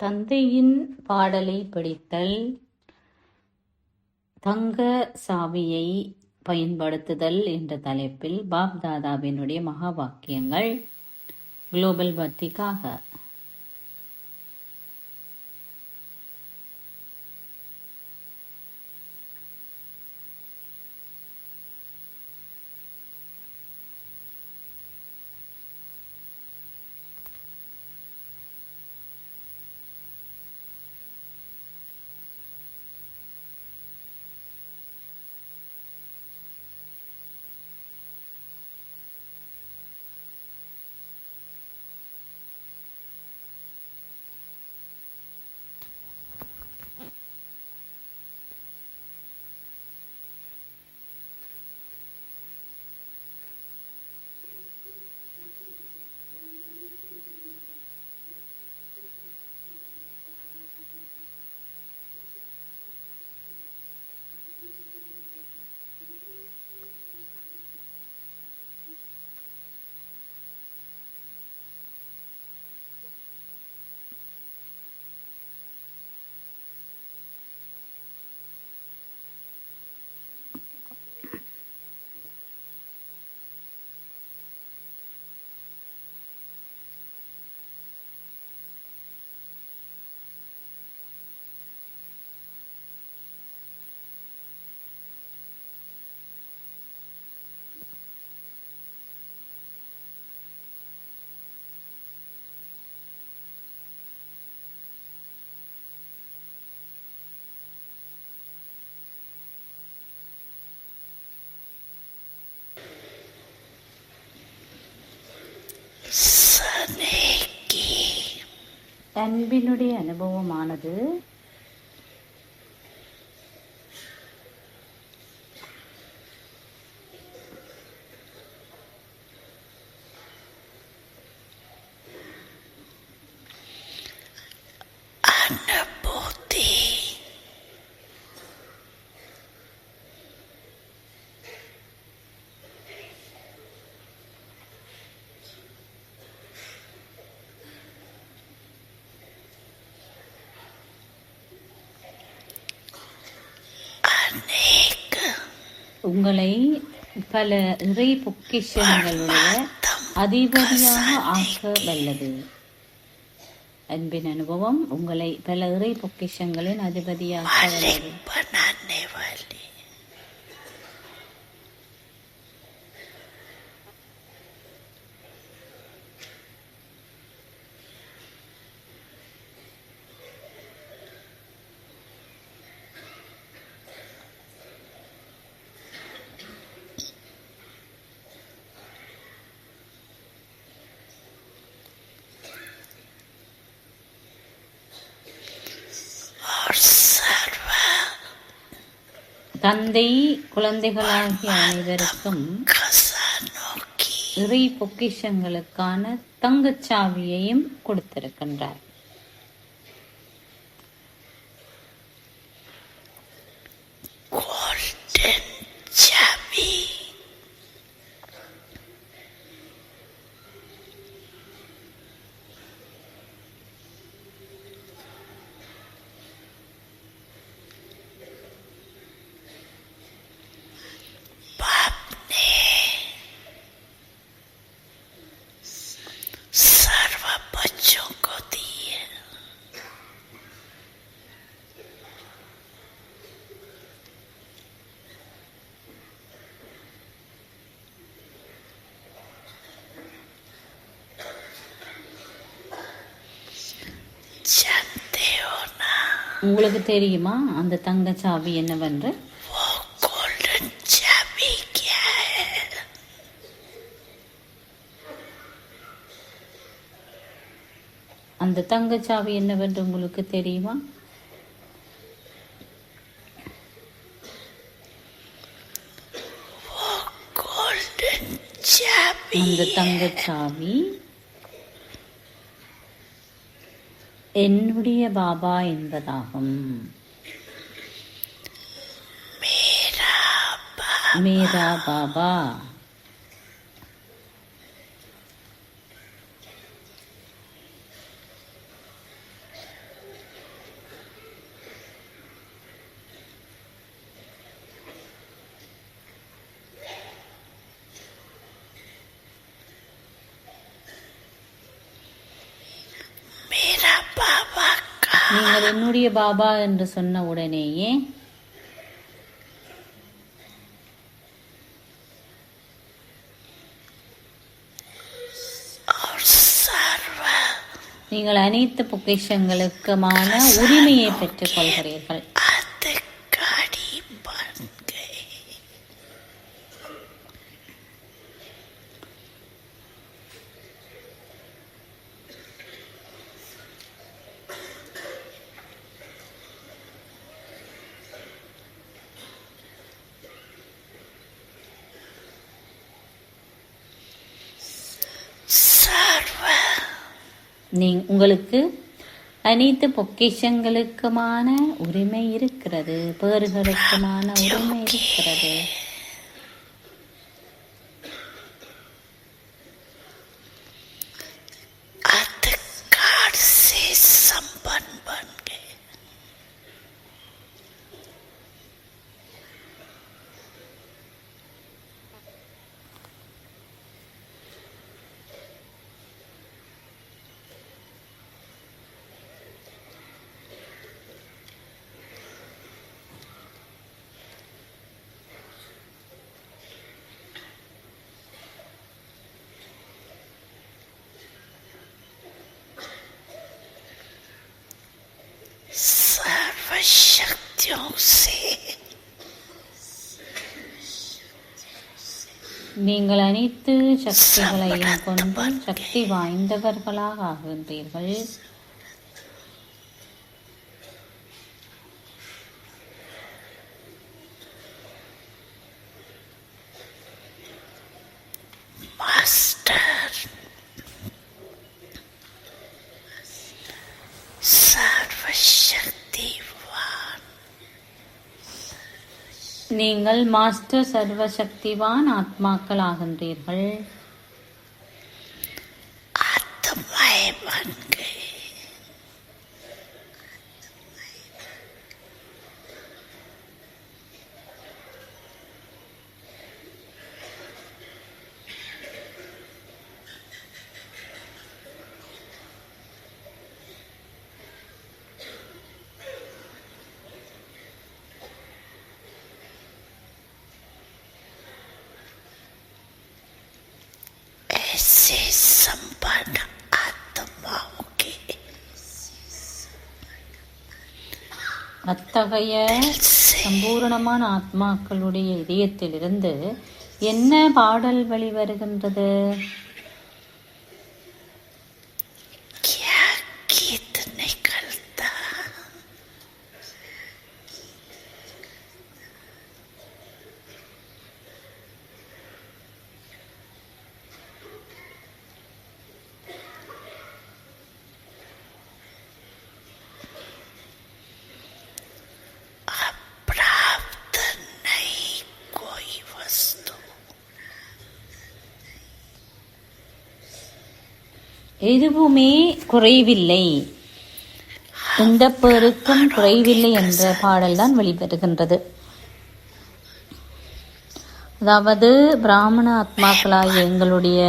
தந்தையின் பாடலை படித்தல், தங்க சாவியை பயன்படுத்துதல் என்ற தலைப்பில் பாப் தாதாவினுடைய மகா வாக்கியங்கள் குளோபல் பக்திக்காக. அன்பினுடைய அனுபவமானது உங்களை பல இறை பொக்கிஷங்களுடைய அதிபதியாக ஆக்க வல்லது. அன்பின் அனுபவம் உங்களை பல இறை பொக்கிஷங்களின் அதிபதியாக்க வல்லது. தந்தை குழந்தைகளாகிய அனைவருக்கும் இறை பொக்கிஷங்களுக்கான தங்கச்சாவியையும் கொடுத்திருக்கின்றார். உங்களுக்கு தெரியுமா அந்த தங்கச்சாவி என்னவென்று? அந்த தங்கச்சாவி என்னவென்று உங்களுக்கு தெரியுமா? அந்த தங்கச்சாவி என்னுடைய பாபா என்பதாகும். மேரா பாபா. நீங்கள் என்னுடைய பாபா என்று சொன்ன உடனேயே நீங்கள் அனைத்து பொக்கிஷங்களுக்குமான உரிமையை பெற்றுக் கொள்கிறீர்கள். உங்களுக்கு அனைத்து பொக்கிஷங்களுக்குமான உரிமை இருக்கிறது, பேறுகளுக்குமான உரிமை இருக்கிறது. நீங்கள் அனைத்து சக்திகளையும் கொண்டு சக்தி வாய்ந்தவர்களாக ஆகின்றீர்கள். நீங்கள் மாஸ்டர் சர்வசக்திவான் ஆத்மாக்கள் ஆகின்றீர்கள். அத்தகைய சம்பூரணமான ஆத்மாக்களுடைய இதயத்திலிருந்து என்ன பாடல் வெளிவருகின்றது? எதுவுமே குறைவில்லை, எந்த பேருக்கும் குறைவில்லை என்ற பாடல் தான் வெளிவருகின்றது. அதாவது பிராமண ஆத்மாக்களாகிய எங்களுடைய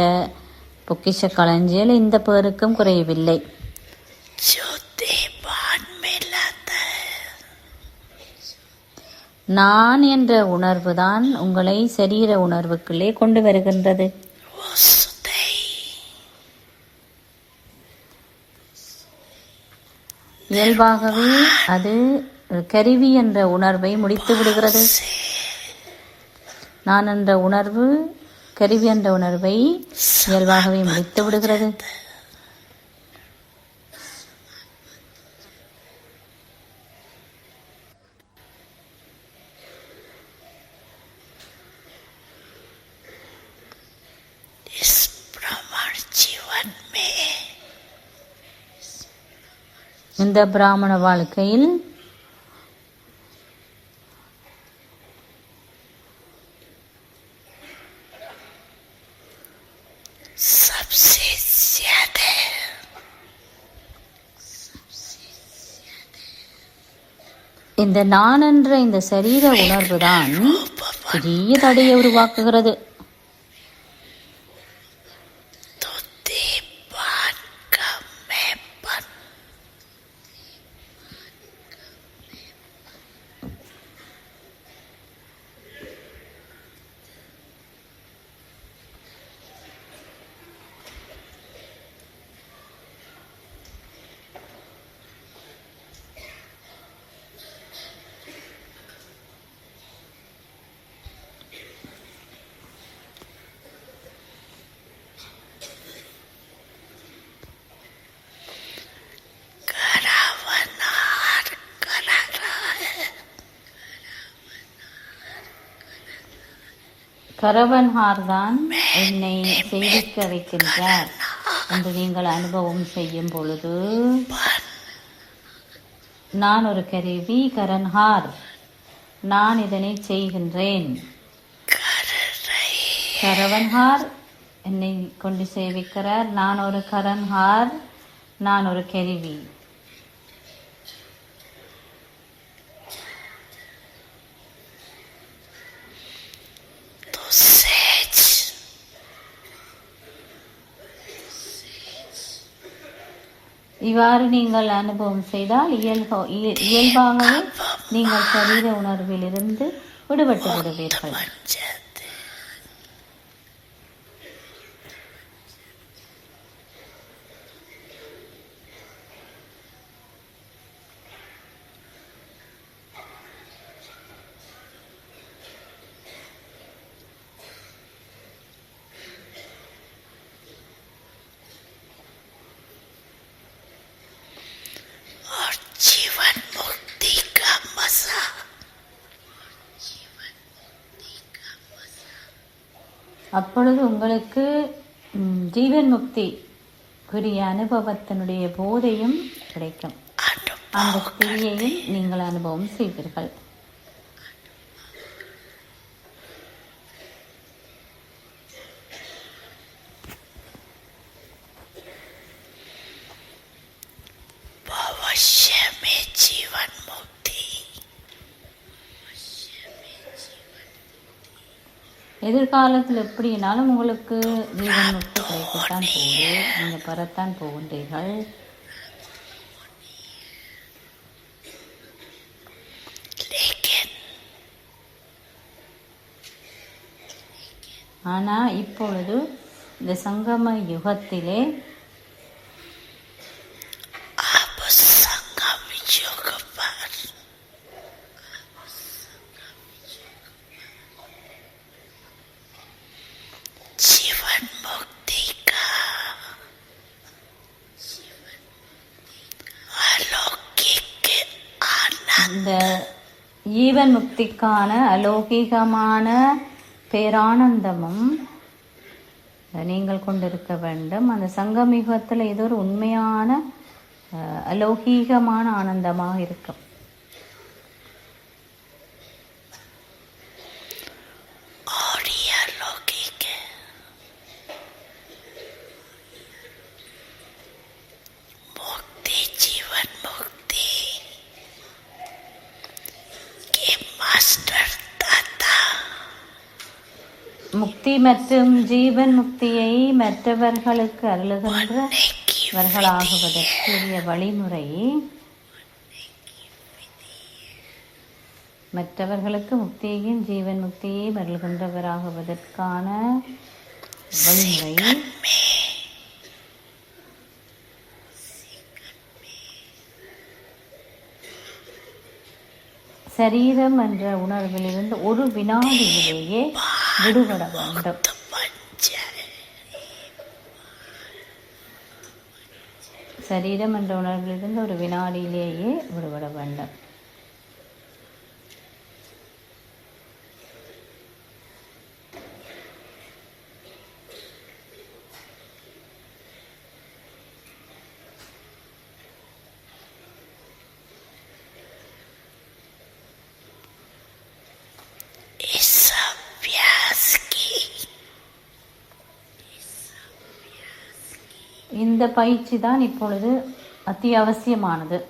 பொக்கிஷ களஞ்சியல் இந்த பேருக்கும் குறைவில்லை. நான் என்ற உணர்வு தான் உங்களை சரீர உணர்வுக்குள்ளே கொண்டு வருகின்றது. இயல்பாகவே அது கருவி என்ற உணர்வை முடித்து விடுகிறது. நான் என்ற உணர்வு கருவி என்ற உணர்வை இயல்பாகவே முடித்து விடுகிறது. இந்த பிராமண வாழ்க்கையில் இந்த நான் என்ற இந்த சரீர உணர்வு தான் பெரிய தடையை உருவாக்குகிறது. கரவன்ஹார் தான் என்னை செய்திக்க வைக்கின்றார் என்று நீங்கள் அனுபவம் செய்யும் பொழுது, நான் ஒரு கருவி கரன்ஹார், நான் இதனை செய்கின்றேன். கரவன்ஹார் என்னை கொண்டு சேவிக்கிறார், நான் ஒரு கரன்ஹார், நான் ஒரு கருவி. இவ்வாறு நீங்கள் அனுபவம் செய்தால் இயல்பாகவே நீங்கள் சரீர உணர்விலிருந்து விடுபட்டு விடுவீர்கள். அப்பொழுது உங்களுக்கு ஜீவன் முக்திக்குரிய அனுபவத்தினுடைய போதையும் கிடைக்கும். அந்த ஸ்திதியையும் நீங்கள் அனுபவம் செய்வீர்கள். எதிர்காலத்தில் எப்படினாலும் உங்களுக்கு ஜீவன் முக்தி கிடைக்கத்தான் போகுது, நீங்கள் பெறத்தான் போகின்றீர்கள். ஆனால் இப்பொழுது இந்த சங்கம யுகத்திலே இந்த ஜீவன் முக்திக்கான அலௌகிகமான பேரானந்தமும் நீங்கள் கொண்டிருக்க வேண்டும். அந்த சங்கமிகத்தில் இது ஒரு உண்மையான அலௌகிகமான ஆனந்தமாக இருக்கும். முக்தி மற்றும் ஜீவன் முக்தியை மற்றவர்களுக்கு அருளுகின்றவர்களாகுவதற்குரிய வழிமுறை, மற்றவர்களுக்கு முக்தியையும் ஜீவன் முக்தியையும் அருளுகின்றவராகுவதற்கான வழிமுறை சரீரம் என்ற உணர்விலிருந்து ஒரு வினாடியிலேயே விடுபட வேண்டும். சரீரம் என்ற உணர்விலிருந்து ஒரு வினாடியிலேயே விடுபட வேண்டும். இந்த பயிற்சி தான் இப்பொழுது அத்தியாவசியமானது.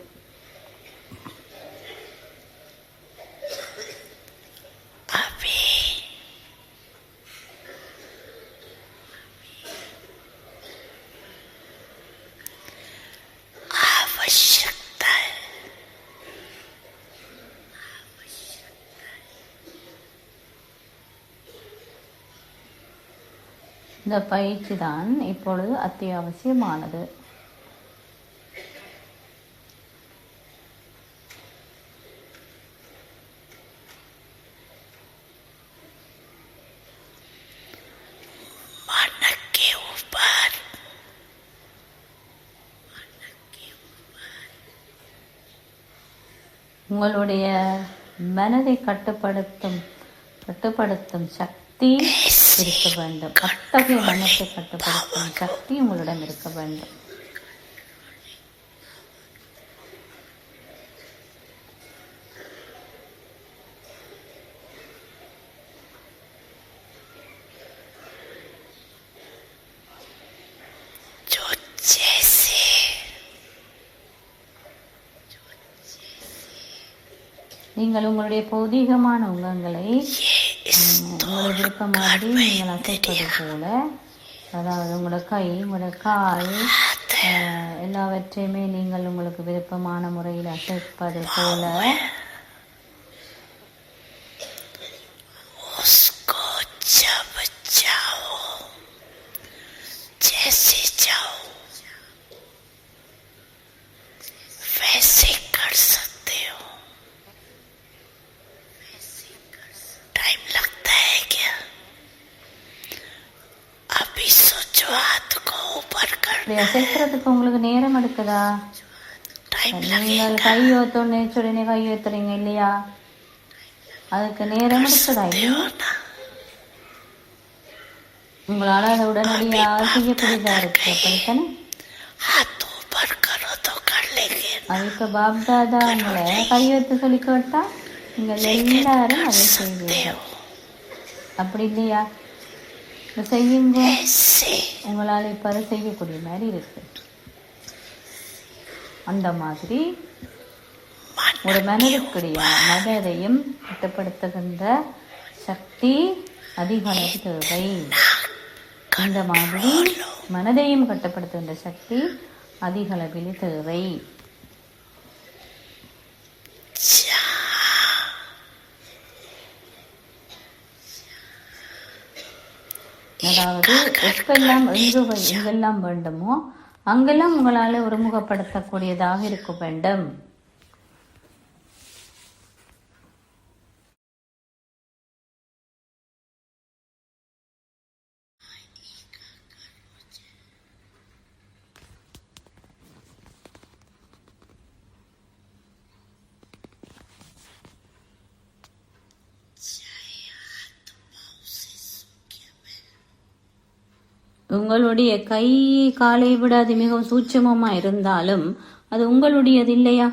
இந்த பயிற்சி தான் இப்பொழுது அத்தியாவசியமானது. உங்களுடைய மனதை கட்டுப்படுத்தும் சக்தி சக்தி இருக்க வேண்டும். அத்தகைய மனத்தை கட்டுப்படுத்தும் சக்தி உங்களிடம் இருக்க வேண்டும். நீங்கள் உங்களுடைய பௌதீகமான உங்களை உங்களுடைய விருப்பம் மாதிரி நீங்கள் அசைப்பது போல, அதாவது உங்களோட கை, உங்களோட கால் எல்லாவற்றையுமே நீங்கள் உங்களுக்கு விருப்பமான முறையில் அசைப்பது போல அசைக்கிறதுக்கு உங்களுக்கு நேரம் எடுக்குதா? நீங்கள் கையோத்தோன்னு உடனே கையோத்துறீங்க இல்லையா? அதுக்கு நேரம் எடுக்குதா இல்லையா? உங்களால அதை உடனடியாக செய்யக்கூடியதா இருக்கு. அப்படித்தானே? அது இப்ப பாப்தாதா உங்களை கையோத்து சொல்லி கேட்டா நீங்கள் எல்லாரும் அதை செய்வீர்கள். அப்படி இல்லையா? செய்யுங்க. உங்களால் இப்ப அதை செய்யக்கூடிய மாதிரி இருக்கு. அந்த மாதிரி ஒரு மனதுக்குரிய மனதையும் கட்டுப்படுத்துகின்ற சக்தி அதிக அளவு தேவை. அந்த மாதிரி மனதையும் கட்டுப்படுத்துகின்ற சக்தி அதிக அளவில் தேவை. அதாவது எப்பெல்லாம் எங்கெல்லாம் வேண்டுமோ அங்கெல்லாம் உங்களால் ஒருமுகப்படுத்தக்கூடியதாக இருக்க வேண்டும். உங்களுடைய கை காலை விட அது மிகவும் சூட்சமமா இருந்தாலும் அது உங்களுடையது இல்லையா?